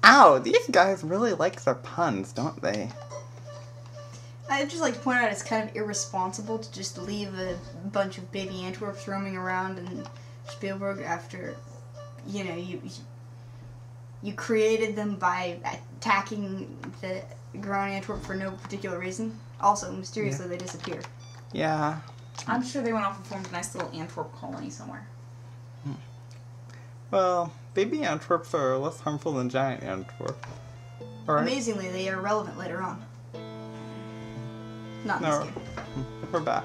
Ow, these guys really like their puns, don't they? I'd just like to point out it's kind of irresponsible to just leave a bunch of baby Antwerps roaming around in Spielberg after, you know, you created them by attacking the grown Antwerp for no particular reason. Also, mysteriously, they disappear. Yeah. I'm sure they went off and formed a nice little Antwerp colony somewhere. Well, baby Antwerps are less harmful than giant Antwerp. Right? Amazingly, they are relevant later on. Not in this game. We're back.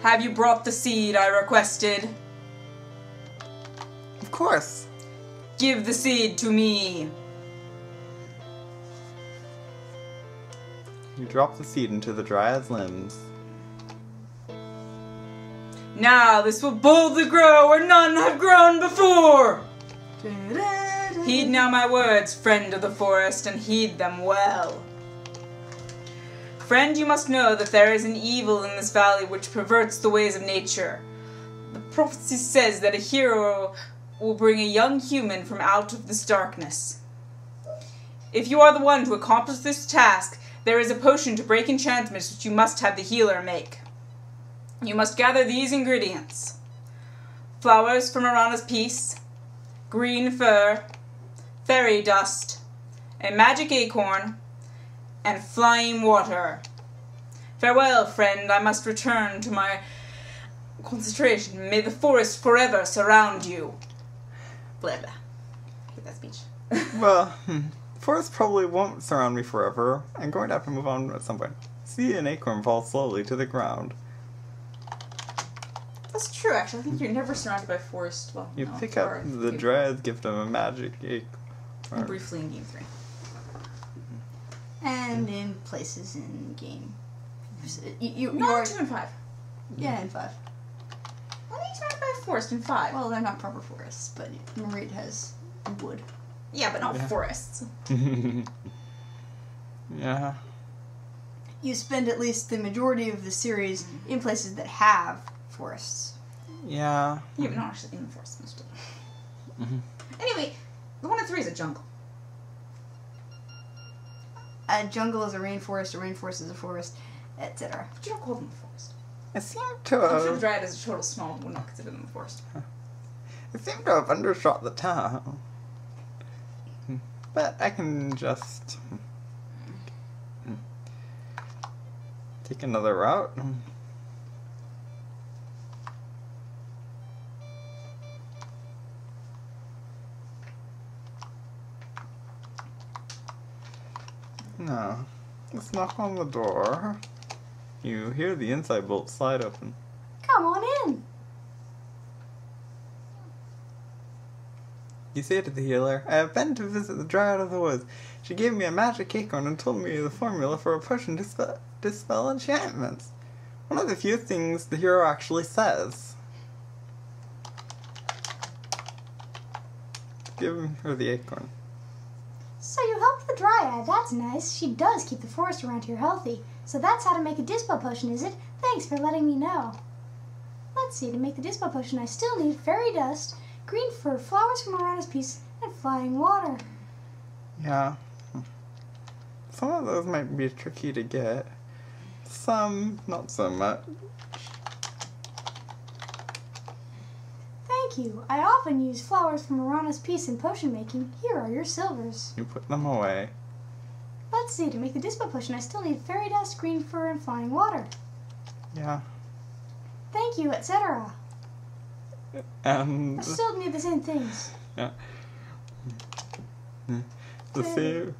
Have you brought the seed I requested? Of course. Give the seed to me. You drop the seed into the Dryad's limbs. Now this will boldly grow where none have grown before. Heed now my words, friend of the forest, and heed them well. Friend, you must know that there is an evil in this valley which perverts the ways of nature. The prophecy says that a hero will bring a young human from out of this darkness. If you are the one to accomplish this task, there is a potion to break enchantments which you must have the healer make. You must gather these ingredients: flowers from Arana's peace, green fur, fairy dust, a magic acorn, and flying water. Farewell, friend, I must return to my concentration. May the forest forever surround you. Blah, blah. I hate that speech. Well, forest probably won't surround me forever. I'm going to have to move on at some point. See an acorn fall slowly to the ground. That's true, actually. I think you're never surrounded by forest. Well, You no, pick up the Dryad's gift of a magic acorn. briefly in Game 3. And in places in game. You No, are 2 and 5. yeah, in 5. Why are you surrounded by a forest in 5? Well, they're not proper forests, but Marit has wood. yeah, but not Yeah. forests. Yeah. You spend at least the majority of the series in places that have forests. Yeah. Yeah, but not actually in the forest. Most of them. Mhm. Anyway, the 1 and 3 is a jungle. A jungle is a rainforest is a forest, etc. But you don't call them a forest. I seem to I'm sure the have... Dryad is a total small, would not consider them a forest. I seem to have undershot the town. But I can just... take another route. No. Let's knock on the door. You hear the inside bolt slide open. Come on in. You say to the healer, I have been to visit the Dryad of the Woods. She gave me a magic acorn and told me the formula for a potion to dispel enchantments. One of the few things the hero actually says. Give her the acorn. So you helped the Dryad, that's nice. She does keep the forest around here healthy. So that's how to make a Dispel potion, is it? Thanks for letting me know. Let's see, to make the Dispel potion I still need fairy dust, green fur, flowers from Arana's piece, and flying water. Yeah. Some of those might be tricky to get. Some, not so much. Thank you. I often use flowers from Arana's piece in potion making. Here are your silvers. You put them away. Let's see, to make the Dispel potion I still need fairy dust, green fur, and flying water. Yeah. Thank you, etc. And... I still need the same things. yeah. The same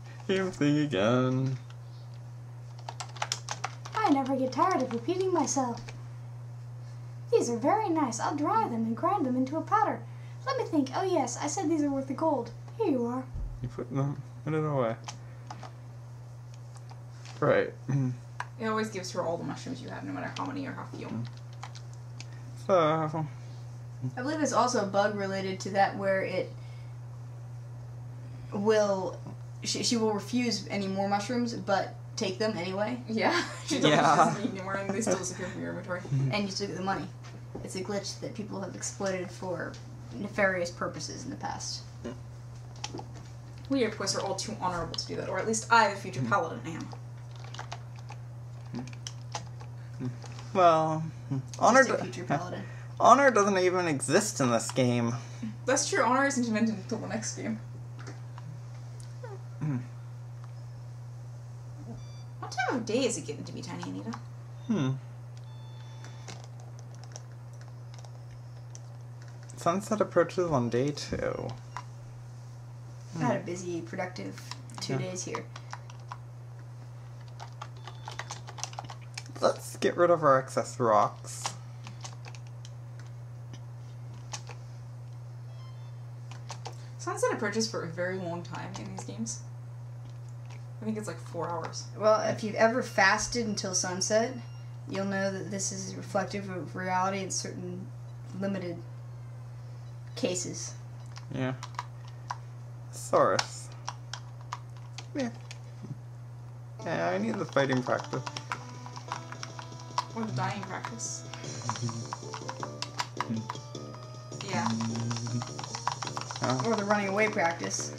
thing again. I never get tired of repeating myself. These are very nice. I'll dry them and grind them into a powder. Let me think. Oh yes, I said these are worth the gold. Here you are. You put it away. Right. It always gives her all the mushrooms you have, no matter how many or how few. So... I believe it's also a bug related to that where it will... She will refuse any more mushrooms, but take them anyway. Yeah. She doesn't need anymore, and they still disappear from your inventory. And you still get the money. It's a glitch that people have exploited for nefarious purposes in the past. We, of course, are all too honorable to do that, or at least I, the future paladin, am. Well, honor, Just a future paladin. honor doesn't even exist in this game. That's true. Honor isn't invented until the next game. What time of day is it getting to be, Tiny Anita? Sunset approaches on day 2. I had a busy, productive 2 days here. Let's get rid of our excess rocks. Sunset approaches for a very long time in these games. I think it's like 4 hours. Well, if you've ever fasted until sunset, you'll know that this is reflective of reality in certain limited cases. Yeah. Saurus. Yeah. Yeah, I need the fighting practice. Or the dying practice. Yeah. Or the running away practice.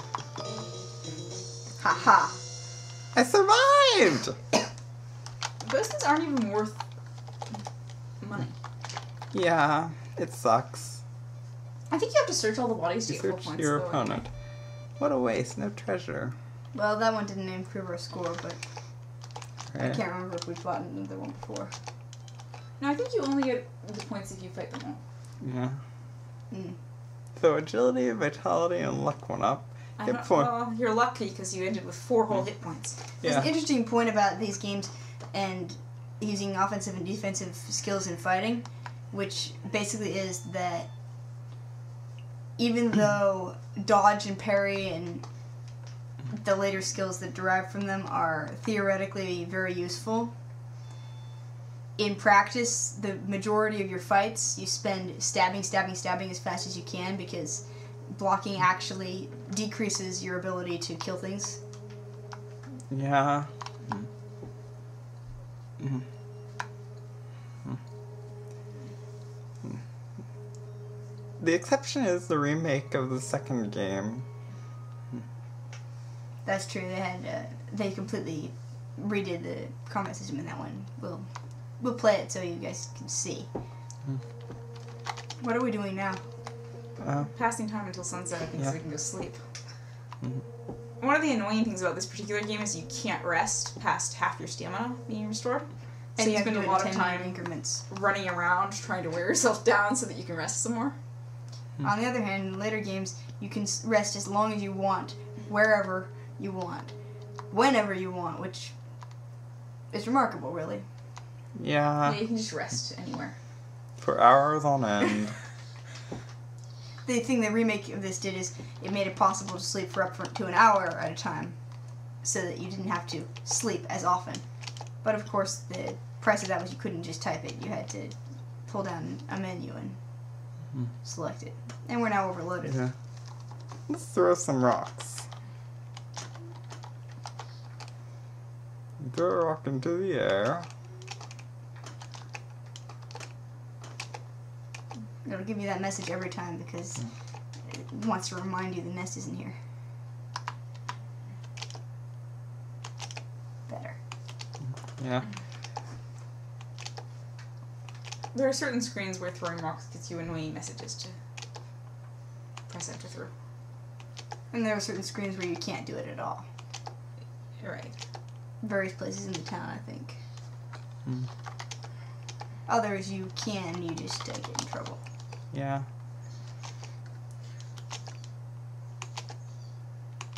Ha ha. I survived! Those things aren't even worth money. Yeah, it sucks. I think you have to search all the bodies to You get full search points. your though, opponent. What a waste, no treasure. Well, that one didn't improve our score, but I Right? can't remember if we fought another one before. No, I think you only get the points if you fight them all. Yeah. Mm. So agility, vitality, and luck went up. Hit point. Well, you're lucky because you ended with 4 whole hit points. There's Yeah. an interesting point about these games and using offensive and defensive skills in fighting, which basically is that even though dodge and parry and the later skills that derive from them are theoretically very useful, in practice, the majority of your fights, you spend stabbing as fast as you can because blocking actually decreases your ability to kill things. Yeah. The exception is the remake of the second game. That's true. They completely redid the combat system in that one. We'll play it so you guys can see. What are we doing now? Passing time until sunset, I think, Yeah. so we can go sleep. One of the annoying things about this particular game is you can't rest past half your stamina being restored. So And you have to spend do a it in lot of 10-minute time increments. running around trying to wear yourself down so that you can rest some more. On the other hand, in later games, you can rest as long as you want, wherever you want, whenever you want, which is remarkable, really. Yeah. Yeah, you can just rest anywhere. For hours on end. The thing the remake of this did is it made it possible to sleep for up to an hour at a time, so that you didn't have to sleep as often. But of course, the price of that was you couldn't just type it. You had to pull down a menu and select it. And we're now overloaded. Yeah. Let's throw some rocks. Throw a rock into the air. It'll give you that message every time because it wants to remind you the nest isn't here. Better. Yeah. There are certain screens where throwing rocks gets you annoying messages to press enter through. And there are certain screens where you can't do it at all. You're right. Various places in the town, I think. Others you can, you just get in trouble. Yeah.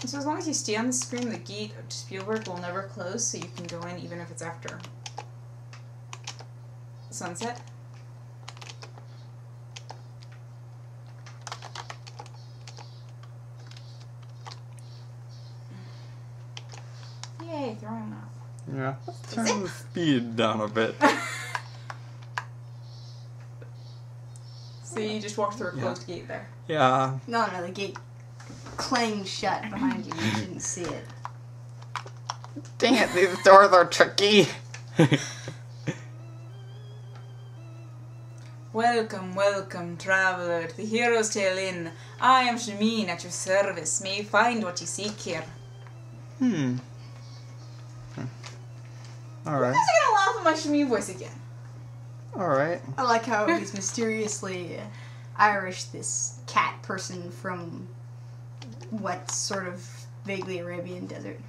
So as long as you stay on the screen, the gate of Spielberg will never close, so you can go in even if it's after sunset. Yay, throwing up. Yeah. Let's turn the speed down a bit. So you just walked through a closed gate there. Yeah. No, the gate clanged shut behind you. You shouldn't see it. Dang it, these doors are tricky. Welcome, welcome, traveller, to the Hero's Tale Inn. I am Shameen at your service. May you find what you seek here. Alright. You guys are gonna laugh at my Shameen voice again. Alright. I like how he's mysteriously Irish, this cat person from what sort of vaguely Arabian desert.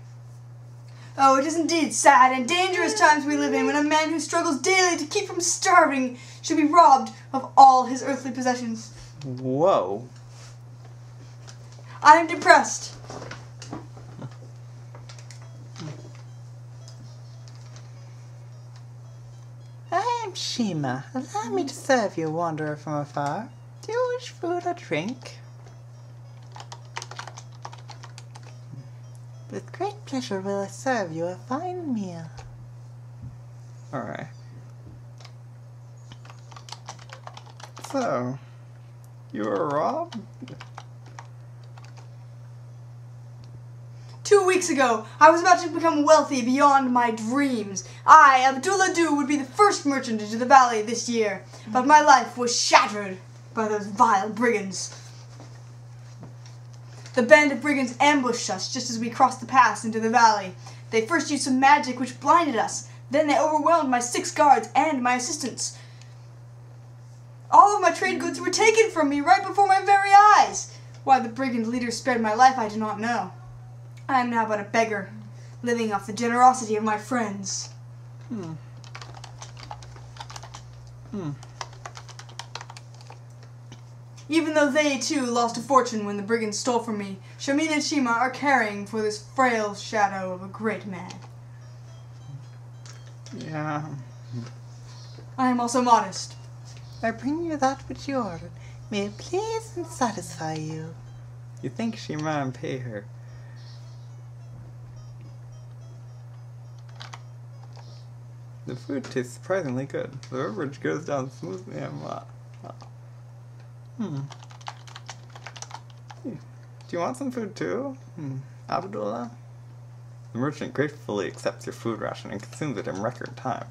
Oh, it is indeed sad and dangerous times we live in when a man who struggles daily to keep from starving should be robbed of all his earthly possessions. Whoa. I am depressed. I am Shima. Allow me to serve you, wanderer from afar. Do you wish food or drink? With great pleasure will I serve you a fine meal. Alright. So, you were robbed? 2 weeks ago, I was about to become wealthy beyond my dreams. I, Abdulla Doo, would be the first merchant into the valley this year, but my life was shattered by those vile brigands. The band of brigands ambushed us just as we crossed the pass into the valley. They first used some magic which blinded us. Then they overwhelmed my 6 guards and my assistants. All of my trade goods were taken from me right before my very eyes. Why the brigand leader spared my life, I do not know. I am now but a beggar, living off the generosity of my friends. Even though they, too, lost a fortune when the brigands stole from me, Shameen and Shima are caring for this frail shadow of a great man. Yeah. I am also modest. I bring you that which you ordered. May it please and satisfy you. You think Shima and pay her? The food tastes surprisingly good. The beverage goes down smoothly and well. Do you want some food too, Abdullah? The merchant gratefully accepts your food ration and consumes it in record time.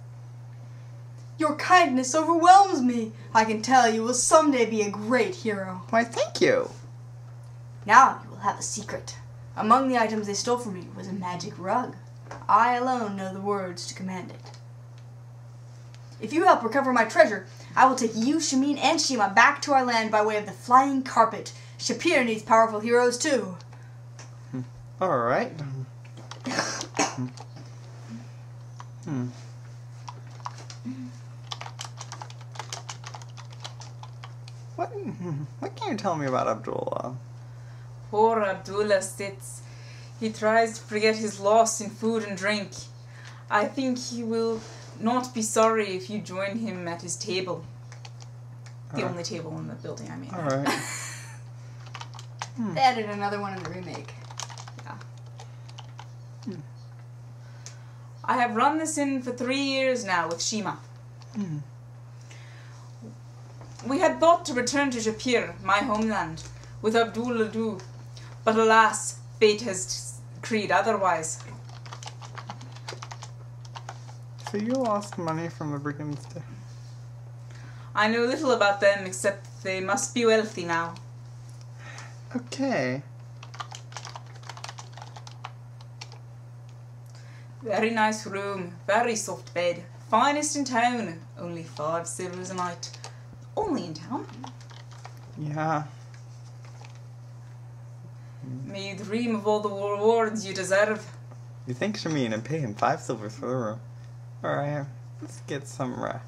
Your kindness overwhelms me. I can tell you will someday be a great hero. Why, thank you! Now you will have a secret. Among the items they stole from me was a magic rug. I alone know the words to command it. If you help recover my treasure, I will take you, Shameen, and Shima back to our land by way of the flying carpet. Shapir needs powerful heroes too. Alright. What can you tell me about Abdullah? Poor Abdullah sits. He tries to forget his loss in food and drink. I think he will not be sorry if you join him at his table. The only table in the building, I mean. Alright. They added another one in the remake. Yeah. I have run this inn for 3 years now with Shima. We had thought to return to Shapir, my homeland, with Abdulla Doo, but alas, fate has decreed otherwise. So you lost money from the brigands too? I know little about them except that they must be wealthy now. Okay. Very nice room, very soft bed, finest in town, only 5 silvers a night. Only in town? Yeah. May you dream of all the rewards you deserve. You think Shameen and pay him 5 silvers for the room? Alright, let's get some rest.